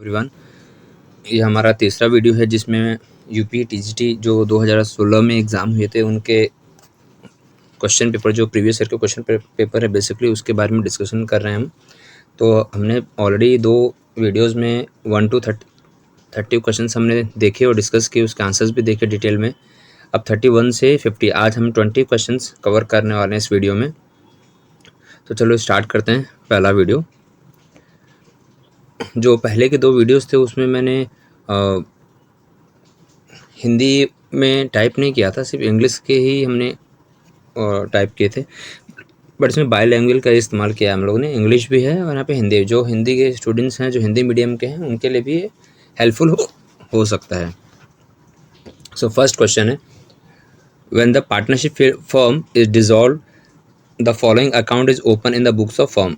Everyone, ये हमारा तीसरा वीडियो है जिसमें यूपी टीजीटी जो 2016 में एग्ज़ाम हुए थे उनके क्वेश्चन पेपर, जो प्रीवियस ईयर के क्वेश्चन पेपर है बेसिकली उसके बारे में डिस्कशन कर रहे हैं हम। तो हमने ऑलरेडी 2 वीडियोस में 1 to 30 क्वेश्चंस हमने देखे और डिस्कस किए, उसके आंसर्स भी देखे डिटेल में। अब 31 से 50 आज हम 20 क्वेश्चंस कवर करने वाले हैं इस वीडियो में। तो चलो स्टार्ट करते हैं पहला वीडियो। जो पहले के 2 वीडियोस थे उसमें मैंने हिंदी में टाइप नहीं किया था, सिर्फ इंग्लिश के ही हमने टाइप किए थे, बट इसमें बाईलैंग्वेज का इस्तेमाल किया हम लोगों ने। इंग्लिश भी है और यहाँ पे हिंदी। जो हिंदी के स्टूडेंट्स हैं, जो हिंदी मीडियम के हैं, उनके लिए भी हेल्पफुल हो सकता है। सो फर्स्ट क्वेश्चन है, when the partnership firm is dissolve the following account is open in the books of firm: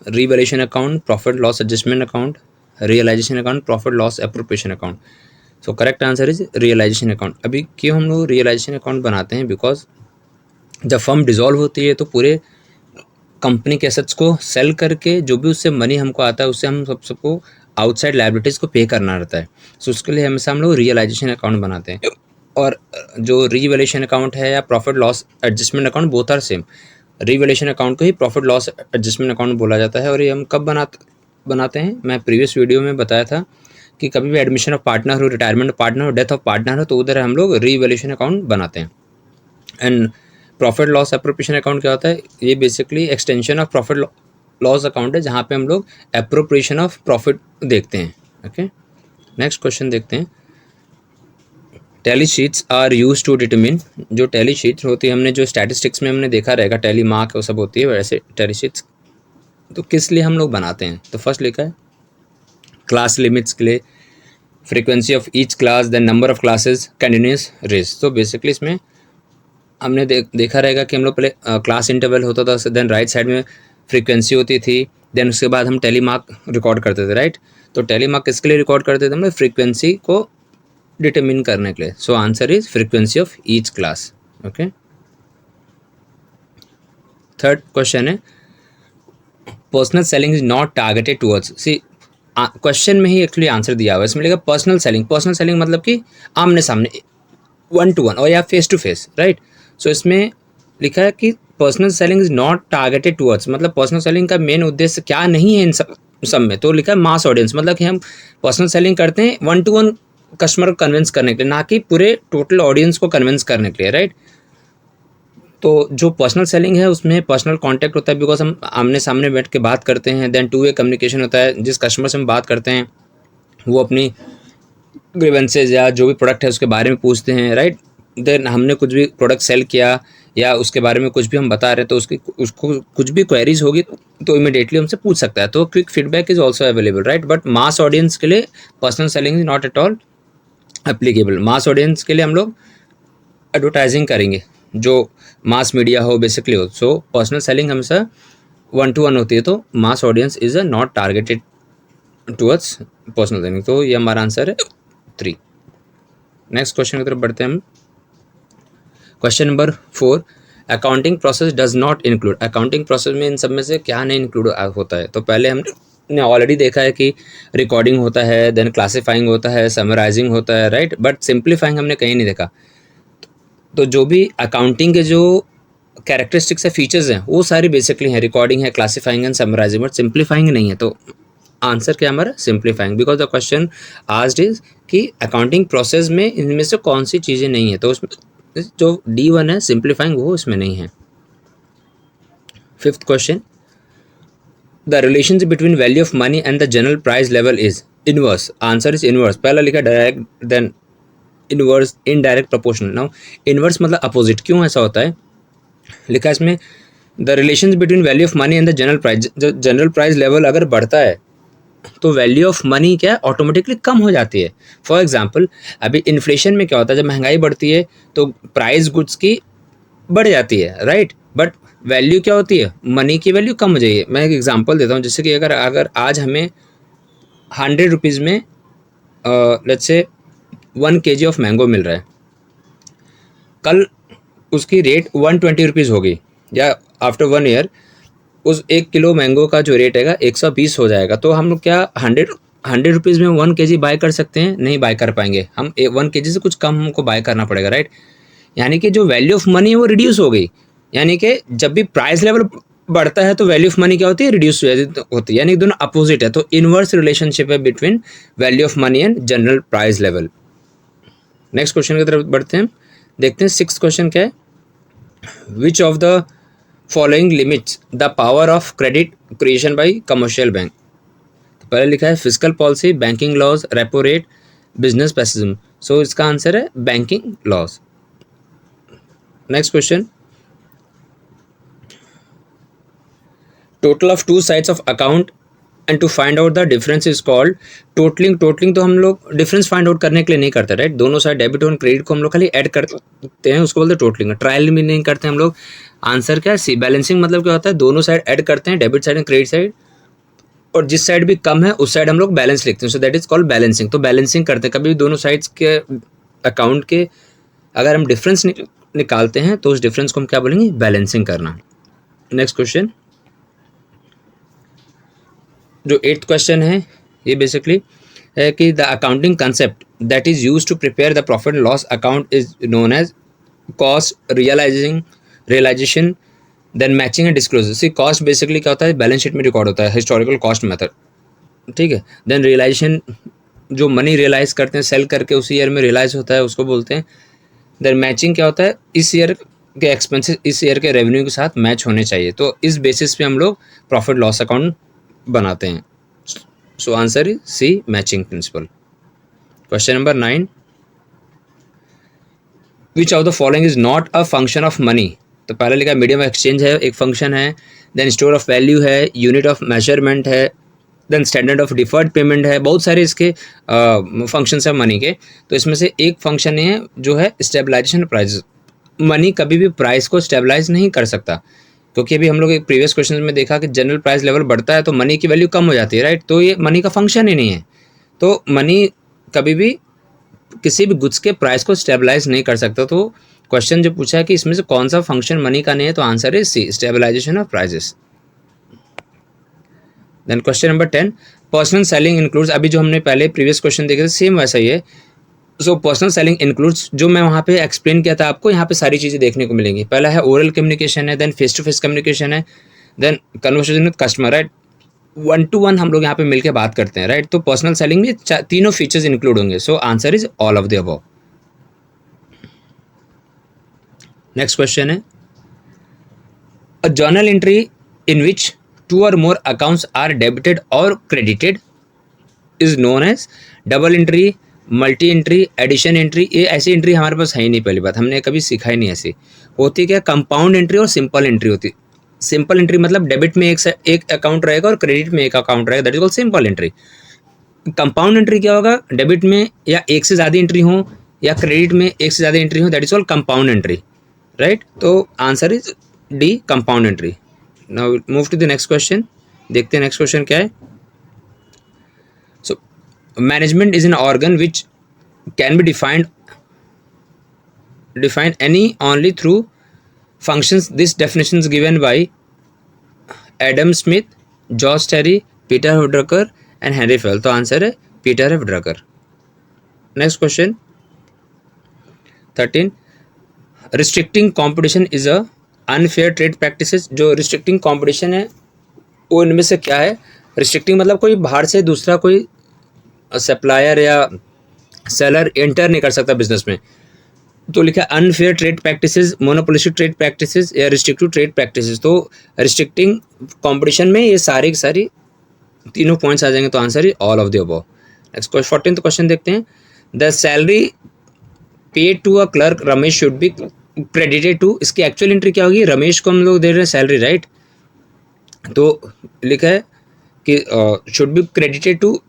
revaluation account, profit loss adjustment account, realisation account, profit loss appropriation account. So correct answer is realisation account. अभी क्यों हम लोग realisation account बनाते हैं? Because जब firm dissolve होती है तो पूरे कंपनी के एसेट्स को सेल करके जो भी उससे मनी हमको आता है उससे हम सबको आउटसाइड लायबिलिटीज़ को पे करना रहता है। सो उसके लिए हमेशा हम लोग रियलाइजेशन अकाउंट बनाते हैं। और जो रिवैल्यूएशन अकाउंट है या profit loss adjustment account, both are same. Revaluation account को ही प्रॉफिट लॉस एडजस्टमेंट अकाउंट बोला जाता है। और ये हम कब बनाते हैं? मैं प्रीवियस वीडियो में बताया था कि कभी भी एडमिशन ऑफ पार्टनर हो, रिटायरमेंट ऑफ पार्टनर हो, डेथ ऑफ पार्टनर हो, तो उधर हम लोग रिवैल्यूएशन अकाउंट बनाते हैं। And profit loss appropriation account क्या होता है? ये basically extension of profit loss account है, जहाँ पे हम लोग एप्रोप्रिएशन ऑफ प्रॉफिट देखते हैं। ओके, नेक्स्ट क्वेश्चन देखते हैं। Tally sheets are use to determine, जो टैली शीट्स होती है, हमने जो स्टैटिस्टिक्स में हमने देखा रहेगा, टैली मार्क वो सब होती है, वैसे टैली शीट्स तो किस लिए हम लोग बनाते हैं? तो फर्स्ट लिखा है क्लास लिमिट्स के लिए, frequency of each class, then number of classes, continuous race. तो बेसिकली इसमें हमने देखा रहेगा कि हम लोग पहले क्लास इंटरवल होता था, देन राइट साइड में फ्रीक्वेंसी होती थी, देन उसके बाद हम टैली मार्क रिकॉर्ड करते थे, राइट? तो टैली मार्क किसके लिए रिकॉर्ड करते थे? हम लोग फ्रीक्वेंसी को डिटरमिन करने के लिए। So answer is frequency of each class. Okay, third question है, personal selling is not targeted towards. C, question में ही एक्चुअली आंसर दिया हुआ है, इसमें लिखा पर्सनल सेलिंग। पर्सनल सेलिंग मतलब कि आमने सामने, 1 to 1 और या फेस टू फेस, राइट? सो इसमें लिखा है कि personal selling is not targeted towards, मतलब पर्सनल सेलिंग का मेन उद्देश्य क्या नहीं है इन सब में। तो लिखा है मास ऑडियंस, मतलब कि हम पर्सनल सेलिंग करते हैं 1 to 1 कस्टमर को कन्विंस करने के लिए, ना कि पूरे टोटल ऑडियंस को कन्विंस करने के लिए, राइट? तो जो पर्सनल सेलिंग है उसमें पर्सनल कांटेक्ट होता है, बिकॉज हम आमने सामने बैठ के बात करते हैं। देन 2 वे कम्युनिकेशन होता है, जिस कस्टमर से हम बात करते हैं वो अपनी ग्रीवेंसेज या जो भी प्रोडक्ट है उसके बारे में पूछते हैं, राइट? देन हमने कुछ भी प्रोडक्ट सेल किया या उसके बारे में कुछ भी हम बता रहे हैं तो उसको कुछ भी क्वेरीज होगी तो इमीडिएटली हमसे पूछ सकता है। तो quick feedback is also available, right? But mass audience के लिए personal selling is not at all applicable. Mass audience के लिए हम लोग एडवर्टाइजिंग करेंगे जो मास मीडिया हो, बेसिकली हो। सो पर्सनल सेलिंग हमेशा 1 to 1 होती है, तो mass audience is a not targeted towards personal selling. तो ये हमारा आंसर है 3। नेक्स्ट क्वेश्चन की तरफ बढ़ते हैं हम। Question number 4, accounting process does not include. Accounting process में इन सब में से क्या नहीं इंक्लूड होता है? तो पहले हमने ऑलरेडी देखा है कि रिकॉर्डिंग होता है, देन क्लासीफाइंग होता है, समराइजिंग होता है, राइट? बट सिंप्लीफाइंग हमने कहीं नहीं देखा। तो जो भी अकाउंटिंग के जो कैरेक्टरिस्टिक्स है, फीचर्स हैं, वो सारी बेसिकली हैं, रिकॉर्डिंग है, classifying and summarising, but simplifying नहीं है। तो आंसर क्या हमारा? Simplifying. Because the question asked is कि अकाउंटिंग प्रोसेस में इनमें से कौन सी चीज़ें नहीं है, तो उसमें जो D1 है सिंप्लीफाइंग, वो इसमें नहीं है। 5th question, the relation between value of money and the general price level is inverse. Answer is inverse. पहला लिखा direct, then inverse, indirect, proportional. Now inverse मतलब अपोजिट। क्यों ऐसा होता है? लिखा इसमें the relation between value of money and the general price. जो जनरल प्राइस लेवल अगर बढ़ता है तो वैल्यू ऑफ मनी क्या ऑटोमेटिकली कम हो जाती है। फॉर एग्जांपल, अभी इन्फ्लेशन में क्या होता है? जब महंगाई बढ़ती है तो प्राइस गुड्स की बढ़ जाती है, राइट? बट वैल्यू क्या होती है? मनी की वैल्यू कम हो जाएगी। मैं एक एग्जांपल देता हूँ, जैसे कि अगर आज हमें 100 रुपीज़ में let's say 1 kg of mango मिल रहा है, कल उसकी रेट 120 रुपीज़ होगी, या आफ्टर 1 ईयर उस 1 किलो मैंगो का जो रेट हैगा 120 हो जाएगा। तो हम लोग क्या 100 100 रुपीज़ में 1 kg बाय कर सकते हैं? नहीं बाय कर पाएंगे, हम 1 kg से कुछ कम हमको बाय करना पड़ेगा, राइट। यानी कि जो वैल्यू ऑफ मनी है वो रिड्यूस हो गई। यानी कि जब भी प्राइस लेवल बढ़ता है तो वैल्यू ऑफ मनी क्या होती है? रिड्यूस होती है, यानी दोनों अपोजिट है। तो इनवर्स रिलेशनशिप है between value of money and general price level. Next question की तरफ बढ़ते हैं, देखते हैं 6th क्वेश्चन क्या है। Which of the following limits the power of credit creation by commercial bank? पहले लिखा है physical policy, banking laws, repo rate, business pessimism. So इसका आंसर है banking laws. Next question, total of 2 sides of account and to find out the difference is called totalling. Totalling तो हम लोग difference find out करने के लिए नहीं करते, राइट। दोनों साइड डेबिट और क्रेडिट को हम लोग खाली ऐड करते हैं, उसको बोलते हैं टोटलिंग। ट्रायल भी नहीं करते हम लोग। आंसर क्या है? सी। बैलेंसिंग मतलब क्या होता है? दोनों साइड ऐड करते हैं, debit side and credit side, और जिस साइड भी कम है उस साइड हम लोग बैलेंस लिखते हैं। So that is called balancing. तो बैलेंसिंग करते हैं, कभी भी दोनों साइड्स के अकाउंट के अगर हम डिफरेंस निकालते हैं तो उस डिफरेंस को हम क्या बोलेंगे? बैलेंसिंग करना। नेक्स्ट क्वेश्चन, जो 8th क्वेश्चन है ये बेसिकली है कि the accounting concept that is use to prepare the profit and loss account is known as cost, realisation, then matching and disclosure. C cost basically क्या होता है? Balance sheet में record होता है, हिस्टोरिकल कॉस्ट मेथड, ठीक है। Then realisation, जो money realise करते हैं सेल करके उसी ईयर में रियलाइज होता है, उसको बोलते हैं। देन मैचिंग क्या होता है? इस ईयर के एक्सपेंसेस इस ईयर के रेवेन्यू के साथ मैच होने चाहिए। तो इस बेसिस पे हम लोग प्रॉफिट लॉस अकाउंट बनाते हैं। So answer is C, matching principle. Question number 9, which of the following is not a function of money? तो पहले लिखा मीडियम ऑफ एक्सचेंज है, एक फंक्शन है। देन स्टोर ऑफ वैल्यू है, यूनिट ऑफ मेजरमेंट है, then standard of deferred payment है। बहुत सारे इसके फंक्शंस है मनी के। तो इसमें से एक फंक्शन है जो है स्टेबलाइजेशन प्राइस। मनी कभी भी प्राइस को स्टेबलाइज नहीं कर सकता, क्योंकि अभी हम लोग एक प्रीवियस क्वेश्चन में देखा कि जनरल प्राइस लेवल बढ़ता है तो मनी की वैल्यू कम हो जाती है, राइट। तो ये मनी का फंक्शन ही नहीं है। तो मनी कभी भी किसी भी गुड्स के प्राइस को स्टेबलाइज नहीं कर सकता। तो क्वेश्चन जो पूछा है कि इसमें से कौन सा फंक्शन मनी का नहीं है, तो answer is C, stabilisation of prices. Then question number 10, personal selling includes. अभी जो हमने पहले प्रीवियस क्वेश्चन देखे थे सेम वैसा ही है। सो पर्सनल सेलिंग इंक्लूड्स, जो मैं वहाँ पे एक्सप्लेन किया था आपको, यहाँ पे सारी चीज़ें देखने को मिलेंगी। पहला है ओरल कम्युनिकेशन है, then face to face communication है, then conversation with customer, right. 1 to 1 हम लोग यहाँ पे मिलकर बात करते हैं, राइट। तो पर्सनल सेलिंग में तीनों फीचर्स इंक्लूड होंगे। So answer is all of the above. Next question है, a journal entry in which 2 or more accounts are debited or credited is known as double entry, multi entry, addition entry. ये ऐसी entry हमारे पास है ही नहीं, पहली बात हमने कभी सीखा ही नहीं। ऐसी होती क्या? कंपाउंड एंट्री और सिंपल एंट्री होती। सिंपल एंट्री मतलब डेबिट में एक अकाउंट रहेगा और क्रेडिट में एक अकाउंट रहेगा, that is called simple entry. Compound entry क्या होगा? डेबिट में या एक से ज़्यादा एंट्री हो या क्रेडिट में एक से ज़्यादा एंट्री हो, that is called compound entry, right. तो answer is D, compound entry. Now move to the next question, देखते हैं नेक्स्ट क्वेश्चन क्या है। So management is an organ which can be defined any only through functions. This definition is given by Adam Smith, George Terry, Peter F. Drucker and Henry Fell। तो answer है Peter F Drucker. Next question 13, restricting competition is a unfair trade practices. जो restricting competition है वो इनमें से क्या है? Restricting मतलब कोई बाहर से दूसरा कोई सप्लायर या सेलर एंटर नहीं कर सकता बिजनेस में। तो लिखा unfair trade practices, monopolistic trade practices या रिस्ट्रिक्टिव ट्रेड प्रैक्टिसेस। तो रिस्ट्रिक्टिंग कंपटीशन में ये सारी की सारी तीनों पॉइंट्स आ जाएंगे। तो आंसर है all of the above. Next 14th question देखते हैं, the salary paid to a clerk Ramesh should be credited to. इसकी एक्चुअल एंट्री क्या होगी? रमेश को हम लोग दे रहे हैं सैलरी, राइट। तो लिखा है कि शुड बी क्रेडिटेड टू,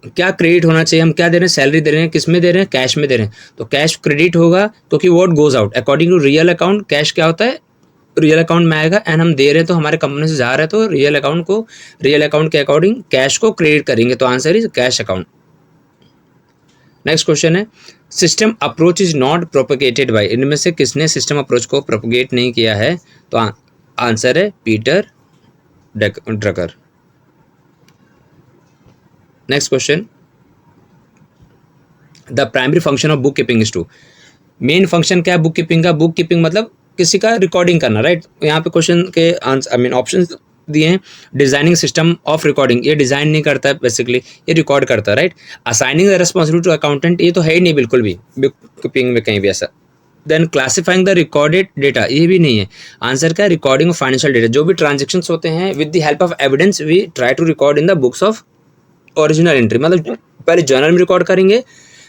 क्या क्रेडिट होना चाहिए? हम क्या दे रहे हैं? सैलरी दे रहे हैं, किस में दे रहे हैं? कैश में दे रहे हैं। तो कैश क्रेडिट होगा क्योंकि what goes out according to real account, cash क्या होता है? रियल अकाउंट में आएगा। एंड हम दे रहे हैं तो हमारे कंपनी से जा रहा है तो रियल अकाउंट के अकॉर्डिंग कैश को क्रेडिट करेंगे। तो answer is cash account. Next question है, system approach is not propagated by. इनमें से किसने सिस्टम अप्रोच को प्रोपगेट नहीं किया है? तो आंसर है Peter Drucker. Next question, the primary function of book keeping is to, main function क्या है बुक कीपिंग का? बुक कीपिंग मतलब किसी का रिकॉर्डिंग करना, राइट? यहाँ पे क्वेश्चन के आंसर आई मीन ऑप्शन दिए हैं। डिजाइनिंग सिस्टम ऑफ रिकॉर्डिंग, ये डिजाइन नहीं करता है बेसिकली, ये रिकॉर्ड करता है, right? Assigning the responsibility to accountant, ये तो है ही नहीं बिल्कुल भी बुक कीपिंग में कहीं भी ऐसा। Then classifying the recorded data, ये भी नहीं है। आंसर क्या है? रिकॉर्डिंग ऑफ फाइनेंशियल डेटा, जो भी ट्रांजेक्शंस होते हैं with the help of evidence we try to record in the books of original entry, मतलब पहले जर्नल में रिकॉर्ड करेंगे,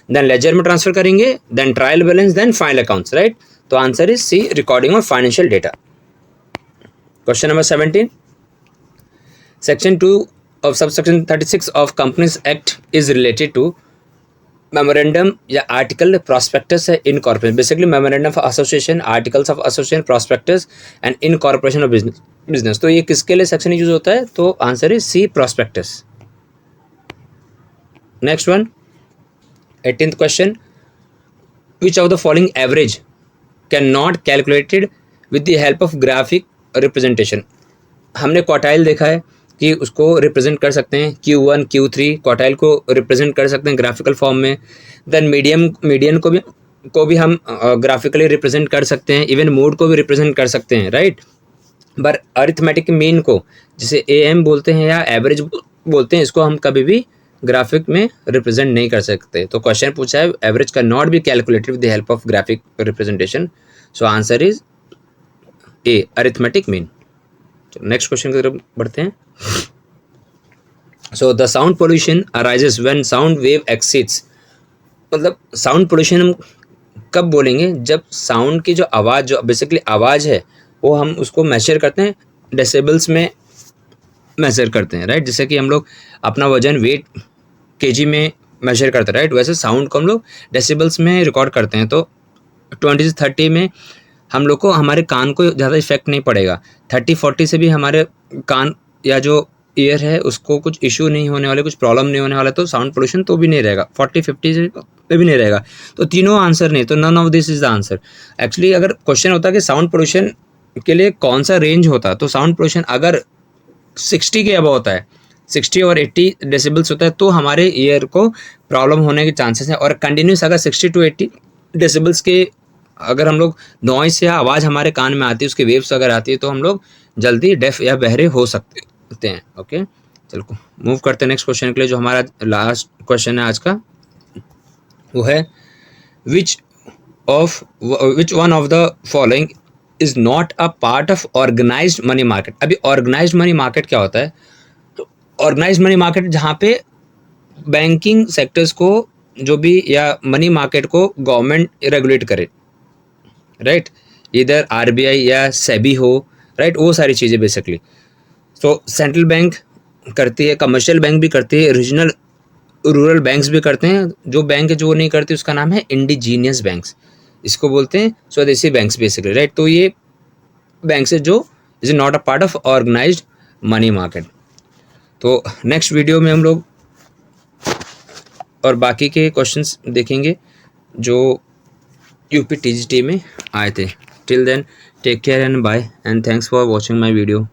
देन लेजर में ट्रांसफर करेंगे, then trial balance, then final accounts, right? तो answer is C, recording of financial data. Question number 17, section 2 of subsection 36 of companies act is related to memorandum या article, prospectus है, incorporation. Basically memorandum of association, articles of association, prospectus and incorporation of business. तो ये किसके लिए section use होता है? तो answer is C, prospectus. Next one, 18th question, which of the following average cannot calculated with the help of graphic representation? हमने quartile देखा है कि उसको रिप्रेजेंट कर सकते हैं, Q1 Q3 क्वार्टाइल को रिप्रेजेंट कर सकते हैं ग्राफिकल फॉर्म में। देन मीडियन को भी हम ग्राफिकली रिप्रेजेंट कर सकते हैं, इवन मोड को भी रिप्रेजेंट कर सकते हैं, राइट? पर अरिथमेटिक मीन को, जिसे AM बोलते हैं या एवरेज बोलते हैं, इसको हम कभी भी ग्राफिक में रिप्रेजेंट नहीं कर सकते। तो क्वेश्चन पूछा है average can not be calculated with the help of graphic representation, so answer is a, arithmetic mean. Next question की तरफ बढ़ते हैं। So the sound pollution arises when sound wave exceeds, मतलब साउंड पोल्यूशन हम कब बोलेंगे? जब साउंड की जो आवाज़, जो बेसिकली आवाज़ है, वो हम उसको मेजर करते हैं, डेसिबल्स में मेजर करते हैं, राइट? जैसे कि हम लोग अपना वजन वेट केजी में मेजर करते हैं, राइट? वैसे साउंड को हम लोग डेसिबल्स में रिकॉर्ड करते हैं। तो 20 से 30 में हम लोग को, हमारे कान को ज़्यादा इफेक्ट नहीं पड़ेगा। 30-40 से भी हमारे कान या जो ईयर है उसको कुछ इशू नहीं होने वाले, कुछ प्रॉब्लम नहीं होने वाला, तो साउंड पोल्यूशन तो भी नहीं रहेगा। 40-50 से भी नहीं रहेगा। तो तीनों आंसर नहीं, तो none of this is the answer. Actually अगर क्वेश्चन होता कि साउंड पोल्यूशन के लिए कौन सा रेंज होता, तो साउंड पोल्यूशन अगर 60 के अबव होता है, 60 और 80 डेसिबल्स होता है, तो हमारे ईयर को प्रॉब्लम होने के चांसेस हैं। और कंटिन्यूस अगर 60 to 80 डेसिबल्स के अगर हम लोग नॉइस या आवाज़ हमारे कान में आती है, उसकी वेव्स अगर आती है, तो हम लोग जल्दी डेफ या बहरे हो सकते हैं। ओके, चलो मूव करते हैं नेक्स्ट क्वेश्चन के लिए, जो हमारा लास्ट क्वेश्चन है आज का। वो है which one of the following is not a part of organised money market. अभी ऑर्गेनाइज्ड मनी मार्केट क्या होता है? तो ऑर्गेनाइज्ड मनी मार्केट जहाँ पे बैंकिंग सेक्टर्स को, जो भी या मनी मार्केट को गवर्नमेंट रेगुलेट करे, राइट? इधर RBI या सेबी हो, राइट? वो सारी चीज़ें बेसिकली तो सेंट्रल बैंक करती है, कमर्शियल बैंक भी करती है, रीजनल रूरल बैंक्स भी करते हैं। जो बैंक जो नहीं करती उसका नाम है इंडिजीनियस बैंक्स, इसको बोलते हैं स्वदेशी बैंक्स बेसिकली, राइट? तो ये बैंक्स है जो is not a part of organised money market. तो नेक्स्ट वीडियो में हम लोग और बाकी के क्वेश्चंस देखेंगे जो UP TGT में आए थे। Till then take care and bye and thanks for watching my video.